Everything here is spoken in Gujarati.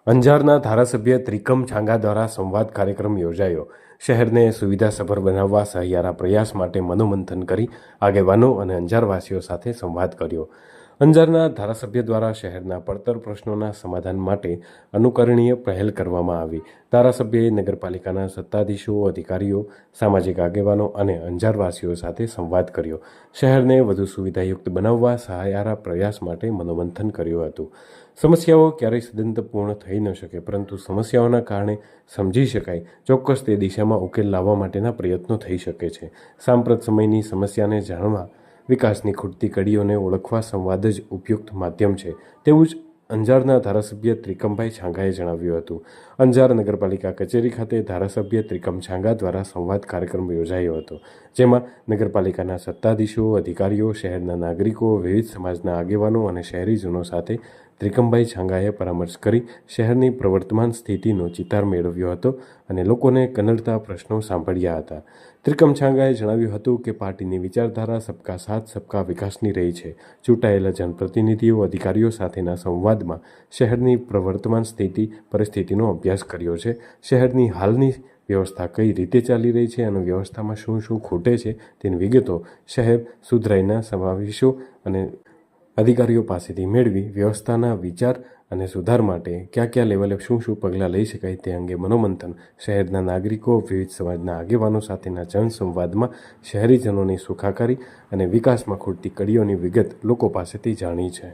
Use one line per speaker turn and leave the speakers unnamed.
અંજારના ધારાસભ્ય ત્રિકમ છાંગા દ્વારા સંવાદ કાર્યક્રમ યોજાયો। શહેરને સુવિધાસભર બનાવવા સહિયારા પ્રયાસ માટે મનોમંથન કરી આગેવાનો અને અંજારવાસીઓ સાથે સંવાદ કર્યો। અંજારના ધારાસભ્ય દ્વારા શહેરના પડતર પ્રશ્નોના સમાધાન માટે અનુકરણીય પહેલ કરવામાં આવી। ધારાસભ્યએ નગરપાલિકાના સત્તાધીશો, અધિકારીઓ, સામાજિક આગેવાનો અને અંજારવાસીઓ સાથે સંવાદ કર્યો। શહેરને વધુ સુવિધાયુક્ત બનાવવા સહિયારા પ્રયાસ માટે મનોમંથન કર્યું હતું। સમસ્યાઓ ક્યારેય સદંતર પૂર્ણ થઈ ન શકે, પરંતુ સમસ્યાઓના કારણે સમજી શકાય ચોક્કસ તે દિશામાં ઉકેલ લાવવા માટેના પ્રયત્નો થઈ શકે છે। સાંપ્રત સમયની સમસ્યાને જાણવા, વિકાસની ખૂટતી કડીઓને ઓળખવા સંવાદ જ ઉપયુક્ત માધ્યમ છે, તેવું જ અંજારના ધારાસભ્ય ત્રિકમભાઈ છાંગાએ જણાવ્યું હતું। અંજાર નગરપાલિકા કચેરી ખાતે ધારાસભ્ય ત્રિકમ છાંગા દ્વારા સંવાદ કાર્યક્રમ યોજાયો હતો, જેમાં નગરપાલિકાના સત્તાધીશો, અધિકારીઓ, શહેરના નાગરિકો, વિવિધ સમાજના આગેવાનો અને શહેરીજનો સાથે ત્રિકમભાઈ છાંગાએ પરામર્શ કરી શહેરની પ્રવર્તમાન સ્થિતિનો ચિતાર મેળવ્યો હતો અને લોકોને કનડતા પ્રશ્નો સાંભળ્યા હતા। ત્રિકમ છાંગાએ જણાવ્યું હતું કે પાર્ટીની વિચારધારા સબકા સાથ સબકા વિકાસની રહી છે। ચૂંટાયેલા જનપ્રતિનિધિઓ, અધિકારીઓ સાથેના સંવાદમાં શહેરની પ્રવર્તમાન પરિસ્થિતિનો અભ્યાસ કર્યો છે। શહેરની હાલની વ્યવસ્થા કઈ રીતે ચાલી રહી છે અને વ્યવસ્થામાં શું શું ખૂટે છે તેની વિગતો શહેર સુધરાઈના સમાવેશો અને અધિકારીઓ પાસેથી મેળવી વ્યવસ્થાના વિચાર અને સુધાર માટે કયા લેવલે શું પગલાં લઈ શકાય તે અંગે મનોમંથન શહેરના નાગરિકો, વિવિધ સમાજના આગેવાનો સાથેના જનસંવાદમાં શહેરીજનોની સુખાકારી અને વિકાસમાં ખૂટતી કડીઓની વિગત લોકો પાસેથી જાણી છે।